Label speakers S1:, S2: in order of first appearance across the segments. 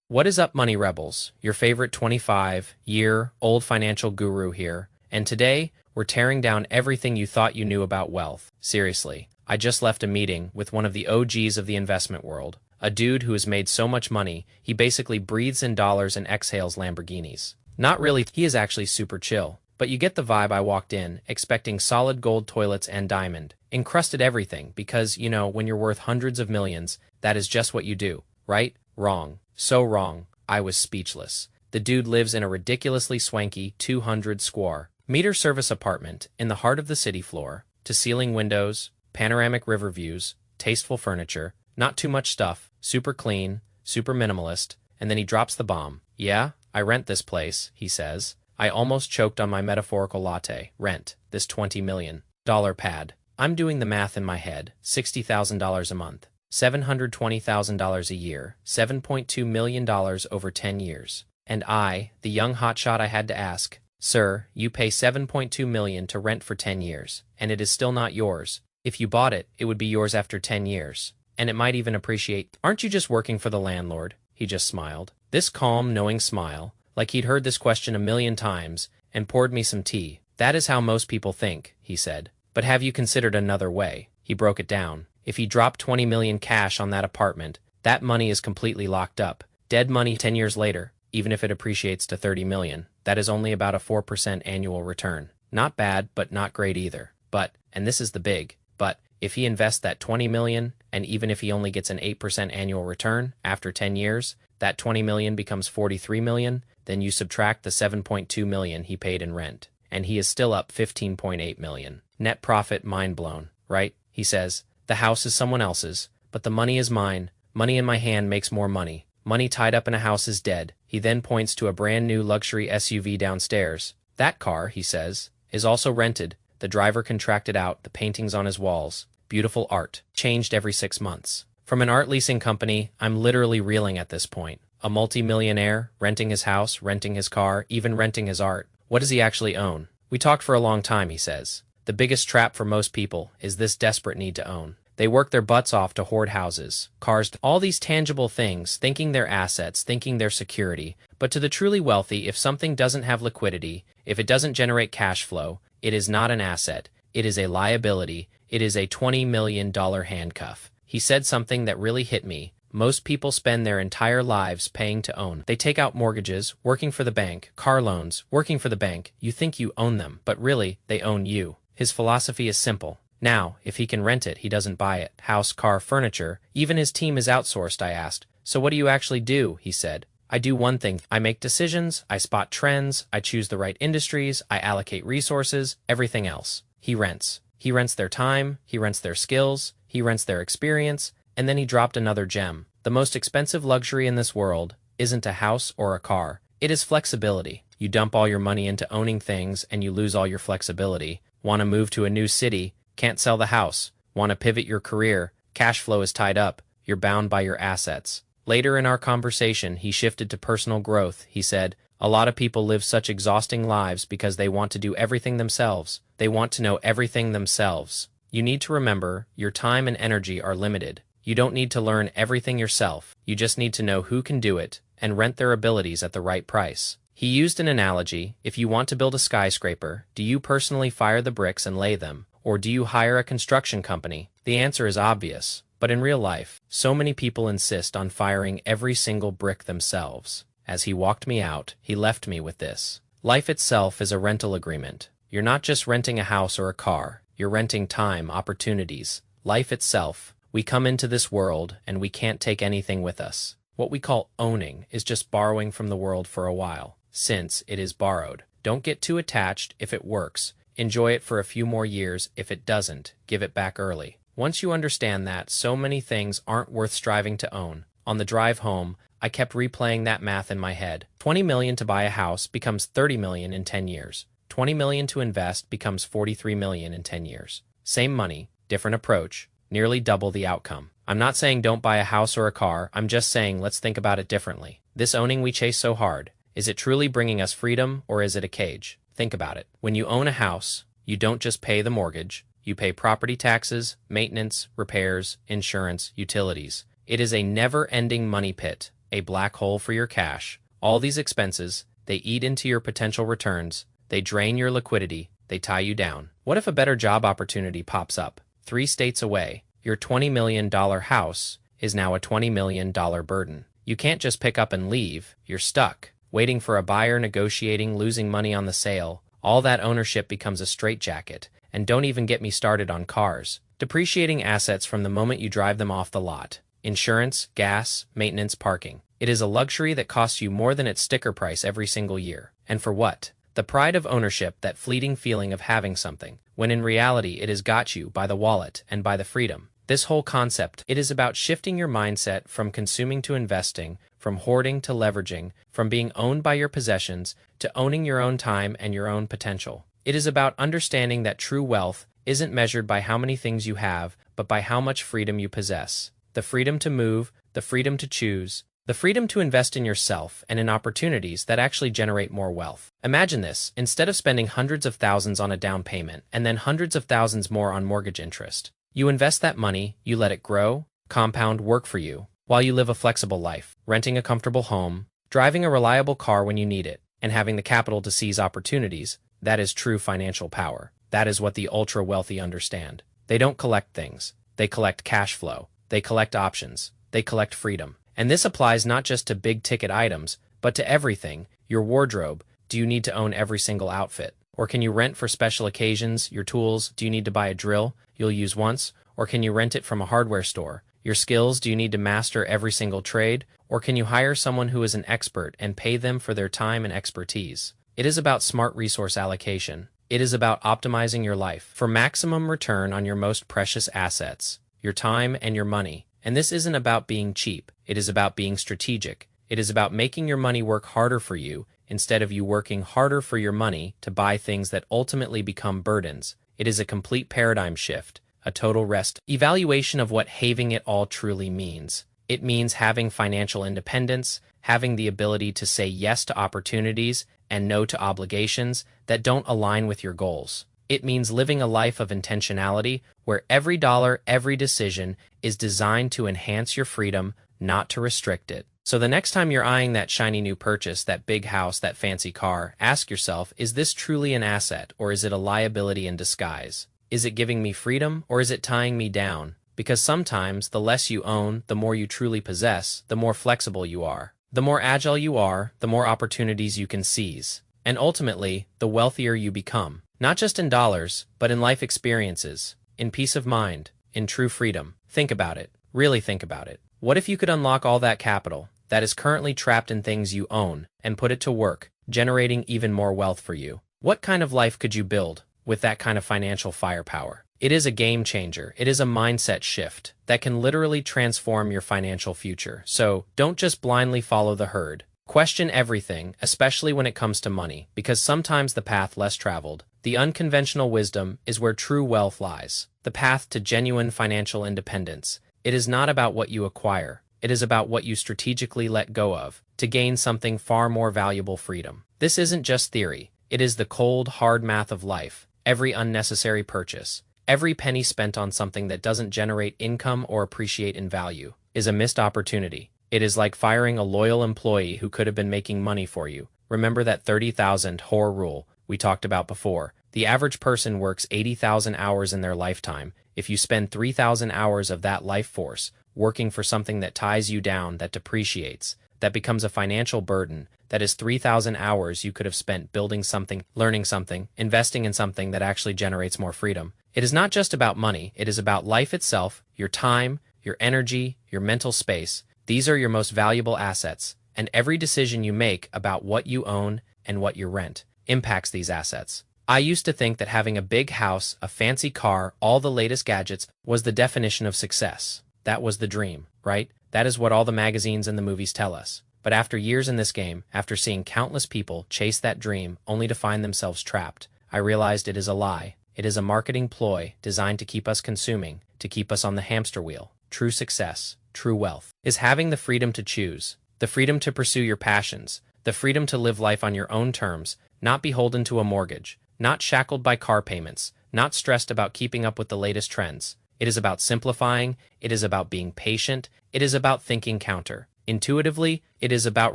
S1: What is up, Money Rebels? Your favorite 25-year-old financial guru here, and today we're tearing down everything you thought you knew about wealth. Seriously, I just left a meeting with one of the OGs of the investment world, a dude who has made so much money, he basically breathes in dollars and exhales Lamborghinis. Not really, he is actually super chill, but you get the vibe. I walked in, expecting solid gold toilets and diamond, encrusted everything, because, when you're worth hundreds of millions, that is just what you do, right? Wrong. So wrong, I was speechless. The dude lives in a ridiculously swanky 200 square meter service apartment in the heart of the city, floor to ceiling windows, panoramic river views, tasteful furniture, not too much stuff, super clean, super minimalist, and then he drops the bomb. Yeah, I rent this place, he says. I almost choked on my metaphorical latte. Rent, this $20 million pad. I'm doing the math in my head, $60,000 a month. $720,000 a year, $7.2 million over 10 years. And I, the young hotshot, I had to ask, "Sir, you pay $7.2 million to rent for 10 years, and it is still not yours. If you bought it, it would be yours after 10 years. And it might even appreciate. Aren't you just working for the landlord?" He just smiled. This calm, knowing smile, like he'd heard this question a million times, and poured me some tea. "That is how most people think," he said. "But have you considered another way?" He broke it down. If he dropped 20 million cash on that apartment, that money is completely locked up. Dead money 10 years later, even if it appreciates to 30 million, that is only about a 4% annual return. Not bad, but not great either. But, and this is the big, but, if he invests that 20 million, and even if he only gets an 8% annual return, after 10 years, that 20 million becomes 43 million, then you subtract the 7.2 million he paid in rent, and he is still up 15.8 million. Net profit, mind blown, right? He says, "The house is someone else's, but the money is mine. Money in my hand makes more money. Money tied up in a house is dead." He then points to a brand new luxury SUV downstairs. "That car," he says, "is also rented. The driver contracted out the paintings on his walls. Beautiful art. Changed every 6 months." From an art leasing company, I'm literally reeling at this point. A multi-millionaire, renting his house, renting his car, even renting his art. What does he actually own? "We talked for a long time," he says. "The biggest trap for most people is this desperate need to own. They work their butts off to hoard houses, cars, all these tangible things, thinking they're assets, thinking they're security. But to the truly wealthy, if something doesn't have liquidity, if it doesn't generate cash flow, it is not an asset. It is a liability. It is a $20 million handcuff." He said something that really hit me. Most people spend their entire lives paying to own. They take out mortgages, working for the bank, car loans, working for the bank. You think you own them, but really, they own you. His philosophy is simple. Now, if he can rent it, he doesn't buy it. House, car, furniture, even his team is outsourced. I asked, "So what do you actually do?" He said, "I do one thing. I make decisions, I spot trends, I choose the right industries, I allocate resources, everything else. He rents. He rents their time, he rents their skills, he rents their experience." And then he dropped another gem. The most expensive luxury in this world isn't a house or a car. It is flexibility. You dump all your money into owning things and you lose all your flexibility. Want to move to a new city? Can't sell the house. Want to pivot your career? Cash flow is tied up. You're bound by your assets. Later in our conversation, he shifted to personal growth. He said, "A lot of people live such exhausting lives because they want to do everything themselves. They want to know everything themselves. You need to remember, your time and energy are limited. You don't need to learn everything yourself. You just need to know who can do it and rent their abilities at the right price." He used an analogy. If you want to build a skyscraper, do you personally fire the bricks and lay them? Or do you hire a construction company? The answer is obvious, but in real life, so many people insist on firing every single brick themselves. As he walked me out, he left me with this. Life itself is a rental agreement. You're not just renting a house or a car, you're renting time, opportunities. Life itself. We come into this world and we can't take anything with us. What we call owning is just borrowing from the world for a while, since it is borrowed. Don't get too attached. If it works, enjoy it for a few more years. If it doesn't, give it back early. Once you understand that, so many things aren't worth striving to own. On the drive home, I kept replaying that math in my head. 20 million to buy a house becomes 30 million in 10 years. 20 million to invest becomes 43 million in 10 years. Same money, different approach, nearly double the outcome. I'm not saying don't buy a house or a car. I'm just saying let's think about it differently. This owning we chase so hard, is it truly bringing us freedom or is it a cage? Think about it. When you own a house, you don't just pay the mortgage. You pay property taxes, maintenance, repairs, insurance, utilities. It is a never-ending money pit, a black hole for your cash. All these expenses, they eat into your potential returns, they drain your liquidity, they tie you down. What if a better job opportunity pops up? 3 states away, your $20 million house is now a $20 million burden. You can't just pick up and leave, you're stuck, waiting for a buyer, negotiating, losing money on the sale. All that ownership becomes a straitjacket, and don't even get me started on cars. Depreciating assets from the moment you drive them off the lot. Insurance, gas, maintenance, parking. It is a luxury that costs you more than its sticker price every single year. And for what? The pride of ownership, that fleeting feeling of having something, when in reality it has got you by the wallet and by the freedom. This whole concept, it is about shifting your mindset from consuming to investing, from hoarding to leveraging, from being owned by your possessions to owning your own time and your own potential. It is about understanding that true wealth isn't measured by how many things you have, but by how much freedom you possess. The freedom to move, the freedom to choose, the freedom to invest in yourself and in opportunities that actually generate more wealth. Imagine this: instead of spending hundreds of thousands on a down payment and then hundreds of thousands more on mortgage interest, you invest that money, you let it grow, compound, work for you, while you live a flexible life, renting a comfortable home, driving a reliable car when you need it, and having the capital to seize opportunities. That is true financial power. That is what the ultra-wealthy understand. They don't collect things. They collect cash flow. They collect options. They collect freedom. And this applies not just to big-ticket items, but to everything. Your wardrobe. Do you need to own every single outfit? Or can you rent for special occasions? Your tools. Do you need to buy a drill you'll use once? Or can you rent it from a hardware store? Your skills. Do you need to master every single trade? Or can you hire someone who is an expert and pay them for their time and expertise? It is about smart resource allocation. It is about optimizing your life for maximum return on your most precious assets, your time and your money. And this isn't about being cheap. It is about being strategic. It is about making your money work harder for you instead of you working harder for your money to buy things that ultimately become burdens. It is a complete paradigm shift, a total rest evaluation of what having it all truly means. It means having financial independence, having the ability to say yes to opportunities and no to obligations that don't align with your goals. It means living a life of intentionality where every dollar, every decision is designed to enhance your freedom, not to restrict it. So the next time you're eyeing that shiny new purchase, that big house, that fancy car, ask yourself, is this truly an asset or is it a liability in disguise? Is it giving me freedom or is it tying me down? Because sometimes the less you own, the more you truly possess, the more flexible you are. The more agile you are, the more opportunities you can seize. And ultimately, the wealthier you become. Not just in dollars, but in life experiences, in peace of mind, in true freedom. Think about it. Really think about it. What if you could unlock all that capital that is currently trapped in things you own and put it to work, generating even more wealth for you? What kind of life could you build with that kind of financial firepower? It is a game changer. It is a mindset shift that can literally transform your financial future. So don't just blindly follow the herd. Question everything, especially when it comes to money, because sometimes the path less traveled, the unconventional wisdom, is where true wealth lies. The path to genuine financial independence. It is not about what you acquire. It is about what you strategically let go of to gain something far more valuable: freedom. This isn't just theory. It is the cold, hard math of life. Every unnecessary purchase, every penny spent on something that doesn't generate income or appreciate in value, is a missed opportunity. It is like firing a loyal employee who could have been making money for you. Remember that 30,000 HOR rule we talked about before. The average person works 80,000 hours in their lifetime. If you spend 3,000 hours of that life force working for something that ties you down, that depreciates, that becomes a financial burden, that is 3,000 hours you could have spent building something, learning something, investing in something that actually generates more freedom. It is not just about money. It is about life itself, your time, your energy, your mental space. These are your most valuable assets, and every decision you make about what you own and what you rent impacts these assets. I used to think that having a big house, a fancy car, all the latest gadgets was the definition of success. That was the dream, right? That is what all the magazines and the movies tell us. But after years in this game, after seeing countless people chase that dream only to find themselves trapped, I realized it is a lie. It is a marketing ploy designed to keep us consuming, to keep us on the hamster wheel. True success, true wealth, is having the freedom to choose, the freedom to pursue your passions, the freedom to live life on your own terms, not beholden to a mortgage, not shackled by car payments, not stressed about keeping up with the latest trends. It is about simplifying. It is about being patient. It is about thinking counter. Intuitively, it is about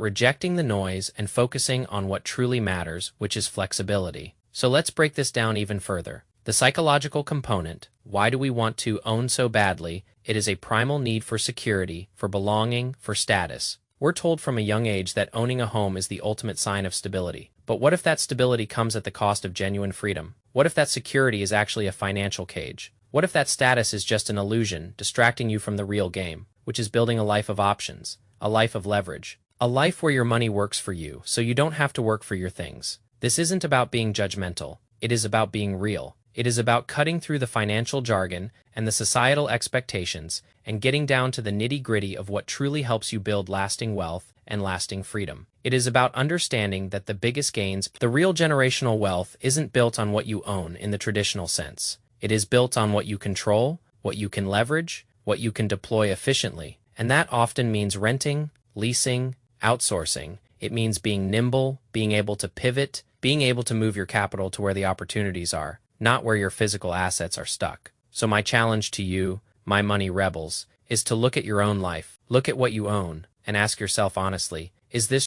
S1: rejecting the noise and focusing on what truly matters, which is flexibility. So let's break this down even further. The psychological component, why do we want to own so badly? It is a primal need for security, for belonging, for status. We're told from a young age that owning a home is the ultimate sign of stability. But what if that stability comes at the cost of genuine freedom? What if that security is actually a financial cage? What if that status is just an illusion, distracting you from the real game, which is building a life of options, a life of leverage, a life where your money works for you, so you don't have to work for your things? This isn't about being judgmental. It is about being real. It is about cutting through the financial jargon and the societal expectations and getting down to the nitty-gritty of what truly helps you build lasting wealth and lasting freedom. It is about understanding that the biggest gains, the real generational wealth, isn't built on what you own in the traditional sense. It is built on what you control, what you can leverage, what you can deploy efficiently. And that often means renting, leasing, outsourcing. It means being nimble, being able to pivot, being able to move your capital to where the opportunities are, not where your physical assets are stuck. So my challenge to you, my money rebels, is to look at your own life, look at what you own, and ask yourself honestly, is this